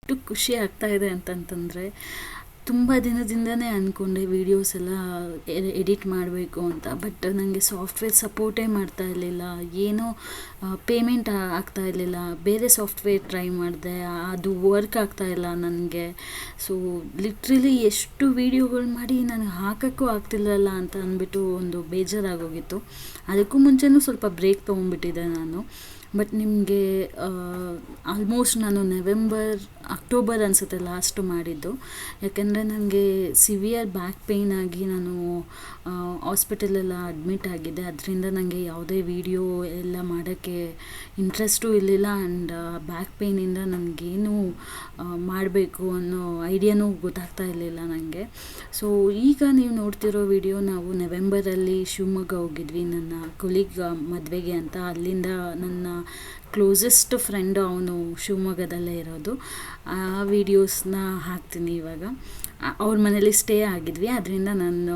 ಎಷ್ಟು ಖುಷಿ ಆಗ್ತಾ ಇದೆ ಅಂತಂತಂದರೆ, ತುಂಬ ದಿನದಿಂದನೇ ಅಂದ್ಕೊಂಡೆ ವೀಡಿಯೋಸ್ ಎಲ್ಲ ಎಡಿಟ್ ಮಾಡಬೇಕು ಅಂತ. ಬಟ್ ನನಗೆ ಸಾಫ್ಟ್ವೇರ್ ಸಪೋರ್ಟೇ ಮಾಡ್ತಾ ಇರಲಿಲ್ಲ, ಏನೋ ಪೇಮೆಂಟ್ ಆಗ್ತಾ ಇರಲಿಲ್ಲ. ಬೇರೆ ಸಾಫ್ಟ್ವೇರ್ ಟ್ರೈ ಮಾಡಿದೆ, ಅದು ವರ್ಕ್ ಆಗ್ತಾ ಇಲ್ಲ ನನಗೆ. ಸೊ ಲಿಟ್ರಲಿ ಎಷ್ಟು ವೀಡಿಯೋಗಳು ಮಾಡಿ ನನಗೆ ಹಾಕೋಕ್ಕೂ ಆಗ್ತಿಲ್ಲಲ್ಲ ಅಂತ ಅಂದ್ಬಿಟ್ಟು ಒಂದು ಬೇಜಾರಾಗೋಗಿತ್ತು. ಅದಕ್ಕೂ ಮುಂಚೆನೂ ಸ್ವಲ್ಪ ಬ್ರೇಕ್ ತೊಗೊಂಡ್ಬಿಟ್ಟಿದ್ದೆ ನಾನು. ಬಟ್ ನಿಮಗೆ ಆಲ್ಮೋಸ್ಟ್ ನಾನು ಅಕ್ಟೋಬರ್ ಅನಿಸುತ್ತೆ ಲಾಸ್ಟ್ ಮಾಡಿದ್ದು. ಯಾಕೆಂದರೆ ನನಗೆ ಸಿವಿಯರ್ ಬ್ಯಾಕ್ ಪೇಯ್ನ್ ಆಗಿ ನಾನು ಹಾಸ್ಪಿಟಲೆಲ್ಲ ಅಡ್ಮಿಟ್ ಆಗಿದ್ದೆ. ಅದರಿಂದ ನನಗೆ ಯಾವುದೇ ವೀಡಿಯೋ ಎಲ್ಲ ಮಾಡೋಕ್ಕೆ ಇಂಟ್ರೆಸ್ಟೂ ಇರಲಿಲ್ಲ. ಆ್ಯಂಡ್ ಬ್ಯಾಕ್ ಪೇಯ್ನಿಂದ ನನಗೇನು ಮಾಡಬೇಕು ಅನ್ನೋ ಐಡಿಯಾನೂ ಗೊತ್ತಾಗ್ತಾ ಇರಲಿಲ್ಲ ನನಗೆ. ಸೊ ಈಗ ನೀವು ನೋಡ್ತಿರೋ ವಿಡಿಯೋ, ನಾವು ನವೆಂಬರಲ್ಲಿ ಶಿವಮೊಗ್ಗ ಹೋಗಿದ್ವಿ ನನ್ನ ಕೊಲೀಗ್ ಮದುವೆಗೆ ಅಂತ. ಅಲ್ಲಿಂದ ನನ್ನ ಕ್ಲೋಸೆಸ್ಟ್ ಫ್ರೆಂಡು, ಅವನು ಶಿವಮೊಗ್ಗದಲ್ಲೇ ಇರೋದು. ಆ ವೀಡಿಯೋಸ್ನ ಹಾಕ್ತೀನಿ ಇವಾಗ. ಅವ್ರ ಮನೇಲಿ ಸ್ಟೇ ಆಗಿದ್ವಿ, ಅದರಿಂದ ನಾನು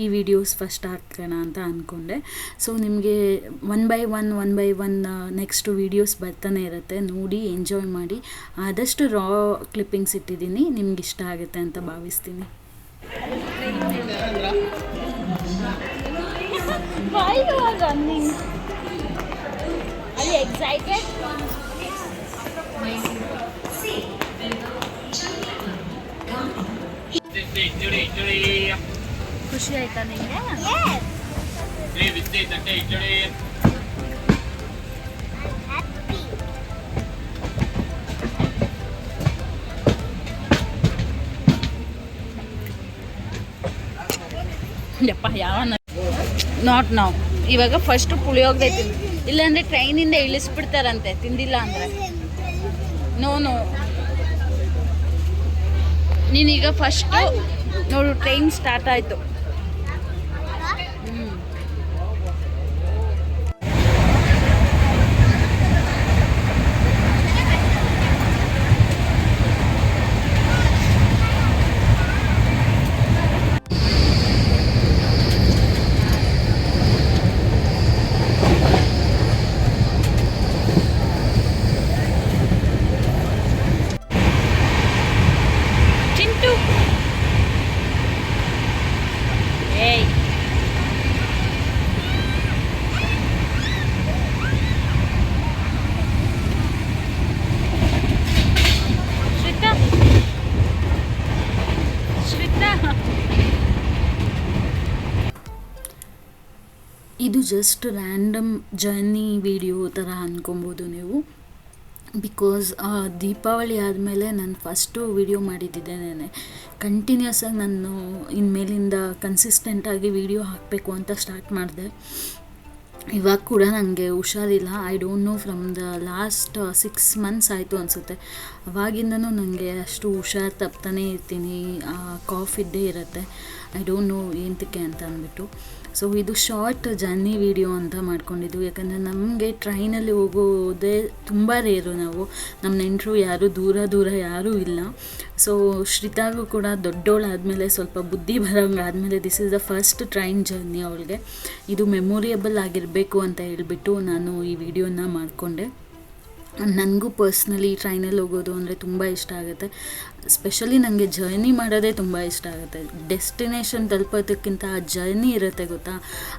ಈ ವಿಡಿಯೋಸ್ ಫಸ್ಟ್ ಹಾಕೋಣ ಅಂತ ಅಂದ್ಕೊಂಡೆ. ಸೊ ನಿಮಗೆ one by one next videos ಬರ್ತಾನೆ ಇರುತ್ತೆ, ನೋಡಿ ಎಂಜಾಯ್ ಮಾಡಿ. ಆದಷ್ಟು ರಾ ಕ್ಲಿಪ್ಪಿಂಗ್ಸ್ ಇಟ್ಟಿದ್ದೀನಿ, ನಿಮ್ಗೆ ಇಷ್ಟ ಆಗುತ್ತೆ ಅಂತ ಭಾವಿಸ್ತೀನಿ. Excited? ಖುಷಿ ಆಯ್ತಾ ನಿಮಗೆ? ಯಪ್ಪ ಯಾವ ನಾಟ್ ನಾವು ಇವಾಗ ಫಸ್ಟು ಪುಳಿಯೋಗರೆ ತಿಂದು, ಇಲ್ಲಾಂದರೆ ಟ್ರೈನಿಂದ ಇಳಿಸ್ಬಿಡ್ತಾರಂತೆ ತಿಂದಿಲ್ಲ ಅಂದರೆ. ನೋ ನೀನೀಗ ಫಸ್ಟು ನೋಡು, ಟ್ರೈನ್ ಸ್ಟಾರ್ಟ್ ಆಯಿತು. ಇದು ಜಸ್ಟ್ ರ್ಯಾಂಡಮ್ ಜರ್ನಿ ವಿಡಿಯೋ ಥರ ಅಂದ್ಕೊಬೋದು ನೀವು. ಬಿಕಾಸ್ ದೀಪಾವಳಿ ಆದಮೇಲೆ ನಾನು ಫಸ್ಟು ವಿಡಿಯೋ ಮಾಡಿದ್ದಿದ್ದೇನೆ. ಕಂಟಿನ್ಯೂಸ್ ಆಗಿ ನಾನು ಇನ್ಮೇಲಿಂದ ಕನ್ಸಿಸ್ಟೆಂಟಾಗಿ ವಿಡಿಯೋ ಹಾಕಬೇಕು ಅಂತ ಸ್ಟಾರ್ಟ್ ಮಾಡಿದೆ. ಇವಾಗ ಕೂಡ ನನಗೆ ಹುಷಾರಿಲ್ಲ. I don't know, from the last 6 months ಆಯಿತು ಅನಿಸುತ್ತೆ. ಅವಾಗಿಂದನೂ ನನಗೆ ಅಷ್ಟು ಹುಷಾರು ತಪ್ತಾನೇ ಇರ್ತೀನಿ, ಕಾಫ್ ಇದ್ದೇ ಇರುತ್ತೆ. ಐ ಡೋಂಟ್ ನೋ ಏನಕ್ಕೆ ಅಂತ ಅಂದ್ಬಿಟ್ಟು. ಸೊ ಇದು ಶಾರ್ಟ್ ಜರ್ನಿ ವಿಡಿಯೋ ಅಂತ ಮಾಡ್ಕೊಂಡಿದ್ದು. ಯಾಕಂದರೆ ನಮಗೆ ಟ್ರೈನಲ್ಲಿ ಹೋಗೋದೇ ತುಂಬ ರೇರು. ನಾವು ನಮ್ಮ ನೆಂಟರು ಯಾರೂ ದೂರ ಯಾರೂ ಇಲ್ಲ. ಸೊ ಶ್ರಿತಾಗೂ ಕೂಡ ದೊಡ್ಡವಳಾದಮೇಲೆ, ಸ್ವಲ್ಪ ಬುದ್ಧಿ ಬರೋಂಗಾದಮೇಲೆ, this is the first train journey ಅವಳಿಗೆ. ಇದು ಮೆಮೊರಿಯಬಲ್ ಆಗಿರಬೇಕು ಅಂತ ಹೇಳ್ಬಿಟ್ಟು ನಾನು ಈ ವಿಡಿಯೋನ ಮಾಡಿಕೊಂಡೆ. ನನಗೂ ಪರ್ಸ್ನಲಿ ಟ್ರೈನಲ್ಲಿ ಹೋಗೋದು ಅಂದರೆ ತುಂಬ ಇಷ್ಟ ಆಗುತ್ತೆ. ಸ್ಪೆಷಲಿ ನನಗೆ ಜರ್ನಿ ಮಾಡೋದೇ ತುಂಬ ಇಷ್ಟ ಆಗುತ್ತೆ. ಡೆಸ್ಟಿನೇಷನ್ ತಲುಪೋದಕ್ಕಿಂತ ಆ ಜರ್ನಿ ಇರುತ್ತೆ ಗೊತ್ತಾ,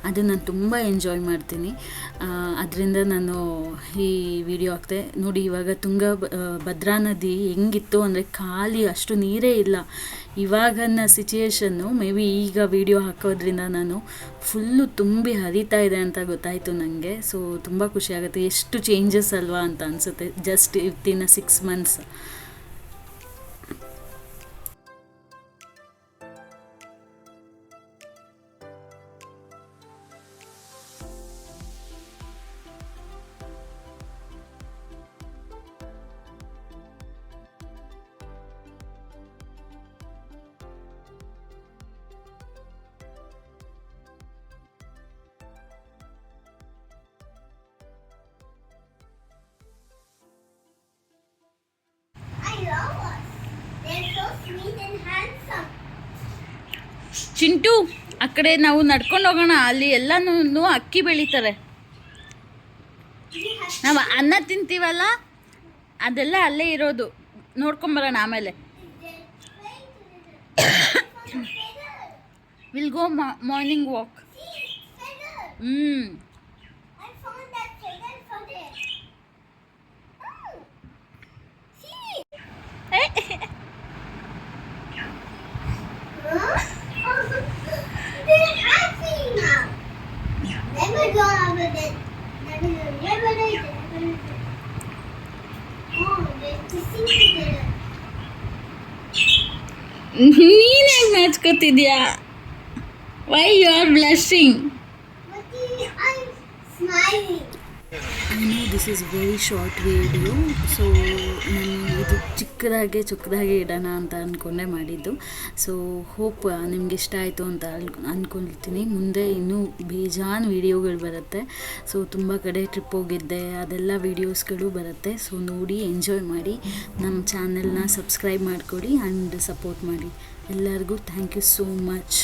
ಅದು ನಾನು ತುಂಬ ಎಂಜಾಯ್ ಮಾಡ್ತೀನಿ. ಅದರಿಂದ ನಾನು ಈ ವಿಡಿಯೋ ಹಾಕ್ತೆ. ನೋಡಿ, ಇವಾಗ ಭದ್ರಾ ನದಿ ಹೆಂಗಿತ್ತು ಅಂದರೆ ಖಾಲಿ, ಅಷ್ಟು ನೀರೇ ಇಲ್ಲ. ಇವಾಗಿನ ಸಿಚುಯೇಷನ್ನು ಮೇ ಬಿ ಈಗ ವಿಡಿಯೋ ಹಾಕೋದ್ರಿಂದ ನಾನು ಫುಲ್ಲು ತುಂಬಿ ಹರಿತಾ ಇದೆ ಅಂತ ಗೊತ್ತಾಯಿತು ನನಗೆ. ಸೊ ತುಂಬ ಖುಷಿಯಾಗುತ್ತೆ. ಎಷ್ಟು ಚೇಂಜಸ್ ಅಲ್ವಾ ಅಂತ ಅನಿಸುತ್ತೆ ಜಸ್ಟ್ ವಿತಿನ್ 6 months. ಚಿಂಟು, ಆ ಕಡೆ ನಾವು ನಡ್ಕೊಂಡು ಹೋಗೋಣ. ಅಲ್ಲಿ ಎಲ್ಲನೂ ಅಕ್ಕಿ ಬೆಳೀತಾರೆ. ನಾವು ಅನ್ನ ತಿಂತೀವಲ್ಲ, ಅದೆಲ್ಲ ಅಲ್ಲೇ ಇರೋದು. ನೋಡ್ಕೊಂಬರೋಣ ಆಮೇಲೆ. Will go morning walk. ನೀನೇ ಮ್ಯಾಚ್ಕೋತಿದ್ಯಾ? Why you are blushing? I know this is very short video, so ನಾನು ಇದು ಚಿಕ್ಕದಾಗೆ ಇಡೋಣ ಅಂತ ಅಂದ್ಕೊಂಡೆ ಮಾಡಿದ್ದು. ಸೊ ಹೋಪ್ ನಿಮ್ಗೆ ಇಷ್ಟ ಆಯಿತು ಅಂತ ಅಂದ್ಕೊಳ್ತೀನಿ. ಮುಂದೆ ಇನ್ನೂ ಬೇಜಾನ್ ವೀಡಿಯೋಗಳು ಬರುತ್ತೆ. ಸೊ ತುಂಬ ಕಡೆ ಟ್ರಿಪ್ ಹೋಗಿದ್ದೆ, ಅದೆಲ್ಲ ವೀಡಿಯೋಸ್ಗಳು ಬರುತ್ತೆ. ಸೊ ನೋಡಿ ಎಂಜಾಯ್ ಮಾಡಿ. ನಮ್ಮ ಚಾನೆಲ್ನ ಸಬ್ಸ್ಕ್ರೈಬ್ ಮಾಡಿಕೊಡಿ ಆ್ಯಂಡ್ ಸಪೋರ್ಟ್ ಮಾಡಿ. ಎಲ್ಲರಿಗೂ ಥ್ಯಾಂಕ್ ಯು ಸೋ ಮಚ್.